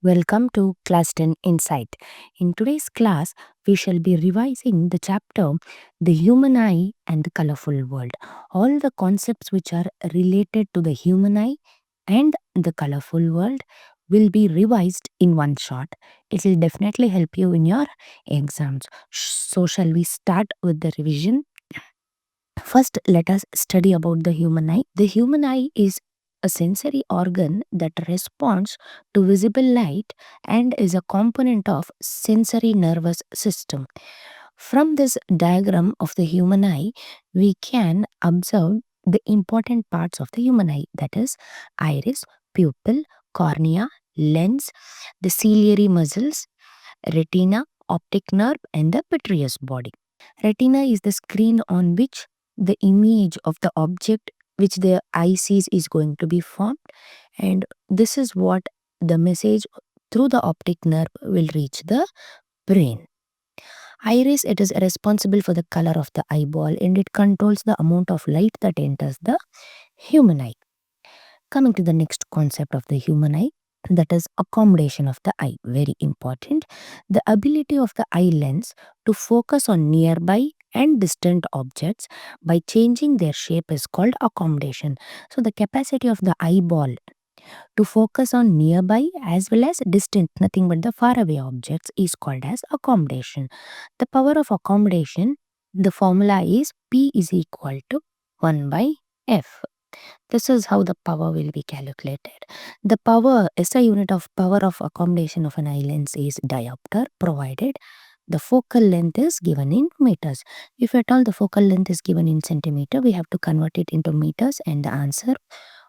Welcome to Class 10 Insight. In today's class, we shall be revising the chapter The Human Eye and the Colorful World. All the concepts which are related to the human eye and the colorful world will be revised in one shot. It will definitely help you in your exams. So, shall we start with the revision? First, let us study about the human eye. The human eye is a sensory organ that responds to visible light and is a component of sensory nervous system. From this diagram of the human eye, we can observe the important parts of the human eye, that is iris, pupil, cornea, lens, the ciliary muscles, retina, optic nerve and the vitreous body. Retina is the screen on which the image of the object which the eye sees is going to be formed, and this is what the message through the optic nerve will reach the brain. Iris, it is responsible for the color of the eyeball and it controls the amount of light that enters the human eye. Coming to the next concept of the human eye, that is accommodation of the eye, very important. The ability of the eye lens to focus on nearby and distant objects by changing their shape is called accommodation. So the capacity of the eyeball to focus on nearby as well as distant, nothing but the faraway objects, is called as accommodation. The power of accommodation, the formula is P is equal to 1 by F. This is how the power will be calculated. The power, SI unit of power of accommodation of an eye lens is diopter, provided the focal length is given in meters. If at all the focal length is given in centimeter, we have to convert it into meters and the answer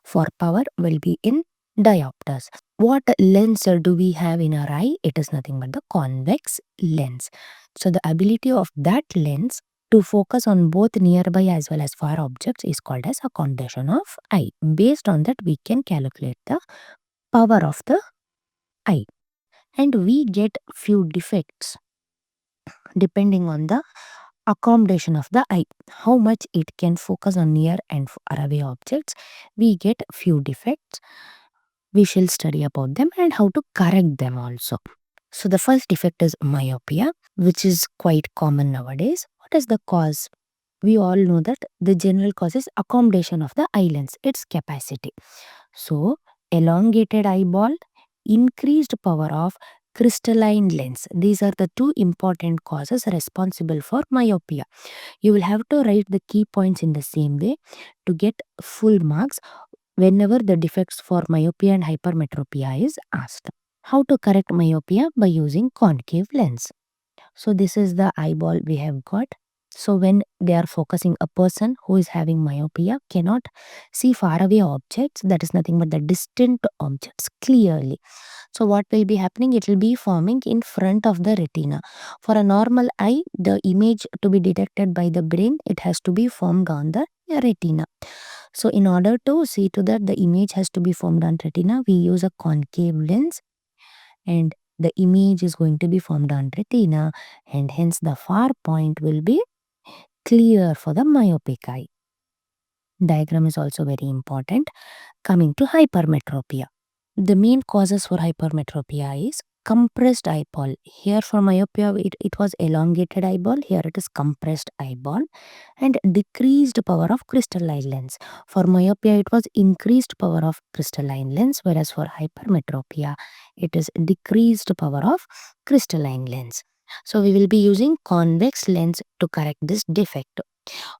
for power will be in diopters. What lens do we have in our eye? It is nothing but the convex lens. So the ability of that lens to focus on both nearby as well as far objects is called as accommodation of eye. Based on that, we can calculate the power of the eye. And we get few defects depending on the accommodation of the eye. How much it can focus on near and far away objects. We get few defects. We shall study about them and how to correct them also. So the first defect is myopia, which is quite common nowadays. What is the cause? We all know that the general cause is accommodation of the eye lens, its capacity. So, elongated eyeball, increased power of crystalline lens. These are the two important causes responsible for myopia. You will have to write the key points in the same way to get full marks whenever the defects for myopia and hypermetropia is asked. How to correct myopia? By using concave lens. So this is the eyeball we have got. So when they are focusing, a person who is having myopia cannot see far away objects, that is nothing but the distant objects clearly. So what will be happening? It will be forming in front of the retina. For a normal eye, the image to be detected by the brain, it has to be formed on the retina. So in order to see to that the image has to be formed on retina, we use a concave lens and the image is going to be formed on retina and hence the far point will be clear for the myopic eye. Diagram is also very important. Coming to hypermetropia. The main causes for hypermetropia is compressed eyeball. Here for myopia, it was elongated eyeball. Here it is compressed eyeball and decreased power of crystalline lens. For myopia, it was increased power of crystalline lens, whereas for hypermetropia, it is decreased power of crystalline lens. So we will be using convex lens to correct this defect.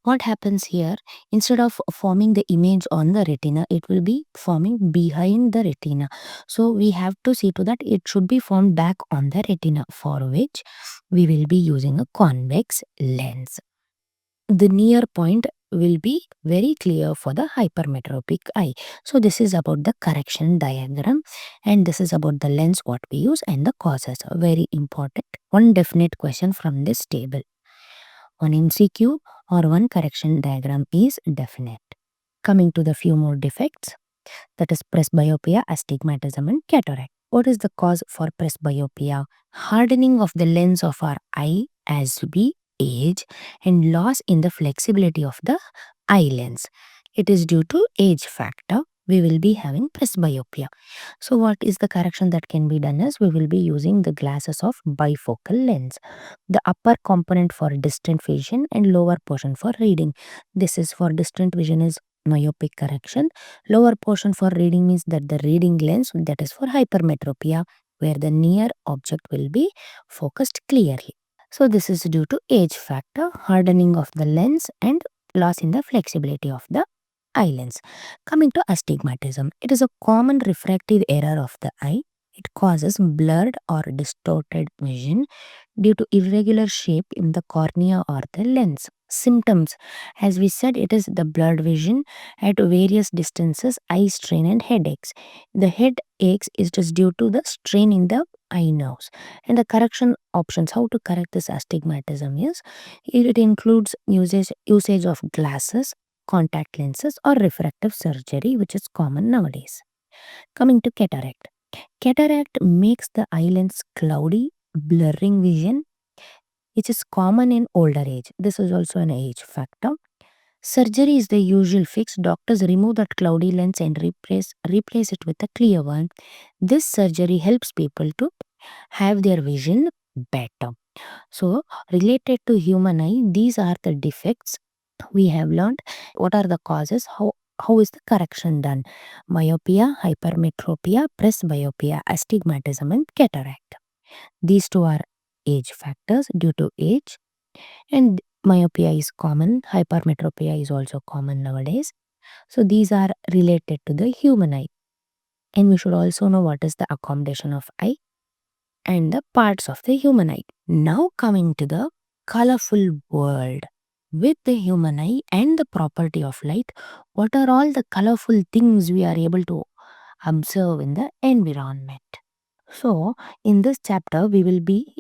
What happens here? Instead of forming the image on the retina, it will be forming behind the retina. So we have to see to that it should be formed back on the retina, for which we will be using a convex lens. The near point will be very clear for the hypermetropic eye. So this is about the correction diagram and this is about the lens what we use and the causes. Very important. One definite question from this table. One MCQ or one correction diagram is definite. Coming to the few more defects, that is presbyopia, astigmatism and cataract. What is the cause for presbyopia? Hardening of the lens of our eye as we age and loss in the flexibility of the eye lens. It is due to age factor. we will be having presbyopia. So what is the correction that can be done is we will be using the glasses of bifocal lens. The upper component for distant vision and lower portion for reading. This is for distant vision is myopic correction. Lower portion for reading means that the reading lens, that is for hypermetropia, where the near object will be focused clearly. So this is due to age factor, hardening of the lens and loss in the flexibility of the eye lens. Coming to astigmatism, it is a common refractive error of the eye. It causes blurred or distorted vision due to irregular shape in the cornea or the lens. Symptoms, as we said, it is the blurred vision at various distances, eye strain and headaches. The headaches is just due to the strain in the eye nerves. And the correction options, how to correct this astigmatism is, it includes usage of glasses, contact lenses or refractive surgery, which is common nowadays. Coming to cataract. Cataract makes the eye lens cloudy, blurring vision, which is common in older age. This is also an age factor. Surgery is the usual fix. Doctors remove that cloudy lens and replace it with a clear one. This surgery helps people to have their vision better. So, related to human eye, these are the defects we have learned. What are the causes? How is the correction done? Myopia, hypermetropia, presbyopia, astigmatism, and cataract. These two are age factors due to age, and myopia is common, hypermetropia is also common nowadays. So these are related to the human eye. And we should also know what is the accommodation of eye and the parts of the human eye. Now coming to the colorful world. With the human eye and the property of light, what are all the colorful things we are able to observe in the environment? So, in this chapter, we will be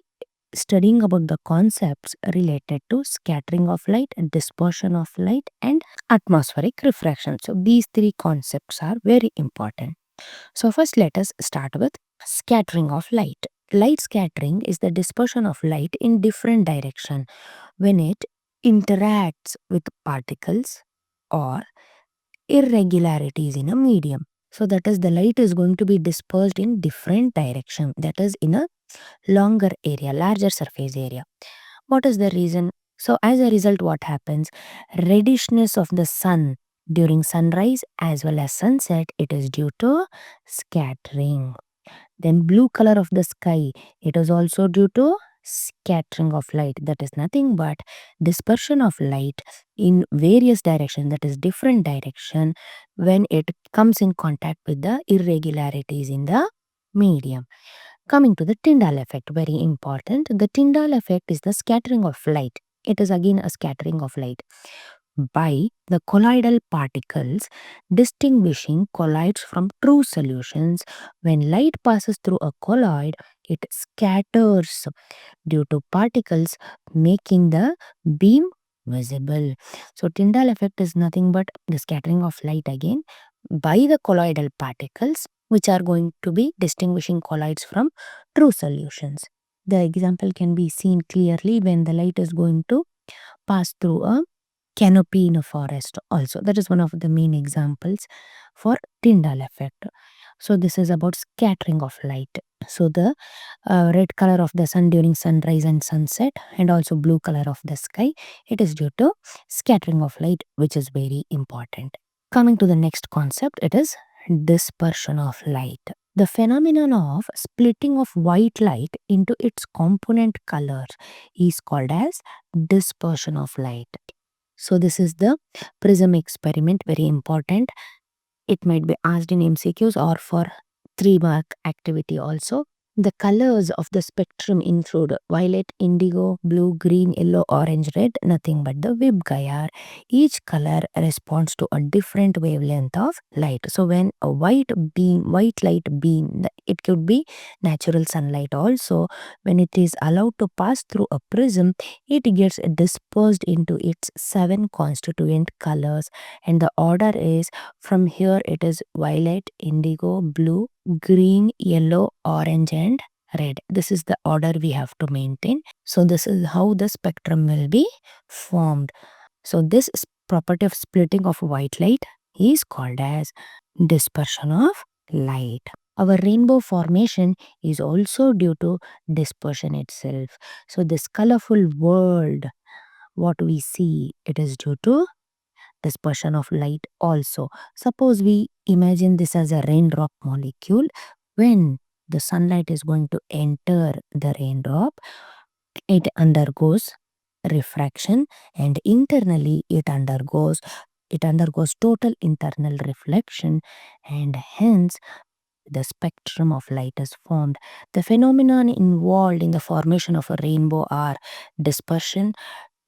studying about the concepts related to scattering of light, dispersion of light, and atmospheric refraction. So, these three concepts are very important. So, first, let us start with scattering of light. Light scattering is the dispersion of light in different direction when it interacts with particles or irregularities in a medium. So that is the light is going to be dispersed in different direction, that is in a longer area, larger surface area. What is the reason? So as a result, what happens? Reddishness of the sun during sunrise as well as sunset, it is due to scattering. Then blue color of the sky, it is also due to scattering of light. That is nothing but dispersion of light in various directions, that is different direction, when it comes in contact with the irregularities in the medium. Coming to the Tyndall effect, very important. The Tyndall effect is the scattering of light. It is again a scattering of light by the colloidal particles, distinguishing colloids from true solutions. When light passes through a colloid, it scatters due to particles, making the beam visible. So Tyndall effect is nothing but the scattering of light again by the colloidal particles, which are going to be distinguishing colloids from true solutions. The example can be seen clearly when the light is going to pass through a canopy in a forest also. That is one of the main examples for Tyndall effect. So this is about scattering of light. So the red color of the sun during sunrise and sunset, and also blue color of the sky, it is due to scattering of light, which is very important. Coming to the next concept, it is dispersion of light. The phenomenon of splitting of white light into its component colors is called as dispersion of light. So this is the prism experiment, very important. It might be asked in MCQs or for 3-mark activity also. The colors of the spectrum include violet, indigo, blue, green, yellow, orange, red, nothing but the VIB-GIAR. Each color responds to a different wavelength of light. So when a white light beam, it could be natural sunlight also, when it is allowed to pass through a prism, it gets dispersed into its 7 constituent colors, and the order is, from here it is violet, indigo, blue, green, yellow, orange and red. This is the order we have to maintain. So this is how the spectrum will be formed. So this property of splitting of white light is called as dispersion of light. Our rainbow formation is also due to dispersion itself. So, this colorful world, what we see, it is due to dispersion of light also. Suppose we imagine this as a raindrop molecule. When the sunlight is going to enter the raindrop, it undergoes refraction, and internally it undergoes total internal reflection, and hence the spectrum of light is formed. The phenomenon involved in the formation of a rainbow are dispersion,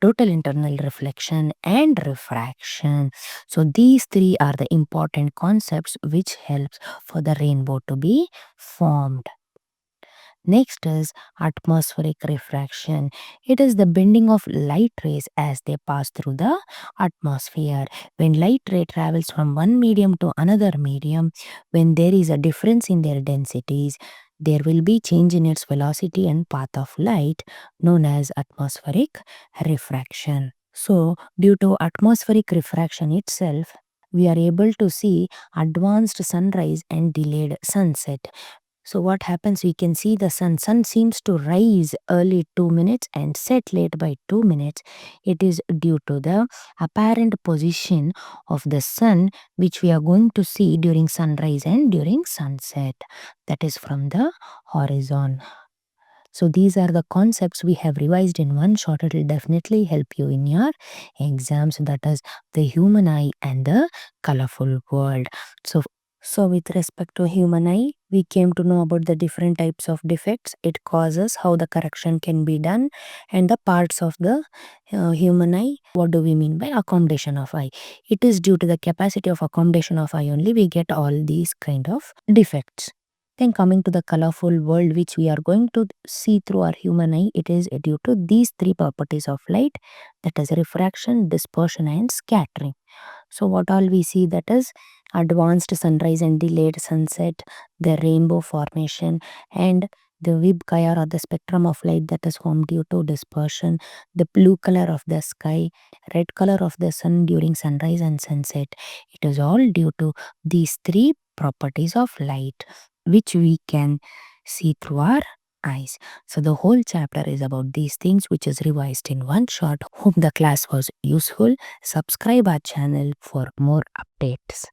total internal reflection, and refraction. So these three are the important concepts which helps for the rainbow to be formed. Next is atmospheric refraction. It is the bending of light rays as they pass through the atmosphere. When light ray travels from one medium to another medium, when there is a difference in their densities, there will be change in its velocity and path of light, known as atmospheric refraction. So, due to atmospheric refraction itself, we are able to see advanced sunrise and delayed sunset. So what happens, we can see the sun seems to rise early 2 minutes and set late by 2 minutes. It is due to the apparent position of the sun which we are going to see during sunrise and during sunset, that is from the horizon. So these are the concepts we have revised in one shot. It will definitely help you in your exams, that is the human eye and the colorful world. So with respect to human eye, we came to know about the different types of defects it causes, how the correction can be done, and the parts of the human eye. What do we mean by accommodation of eye? It is due to the capacity of accommodation of eye only we get all these kind of defects. Then coming to the colorful world which we are going to see through our human eye, it is due to these three properties of light, that is refraction, dispersion, and scattering. So what all we see, that is advanced sunrise and delayed sunset, the rainbow formation, and the Vibgaya or the spectrum of light that is formed due to dispersion, the blue color of the sky, red color of the sun during sunrise and sunset. It is all due to these three properties of light which we can see through our eyes. So the whole chapter is about these things which is revised in one shot. Hope the class was useful. Subscribe our channel for more updates.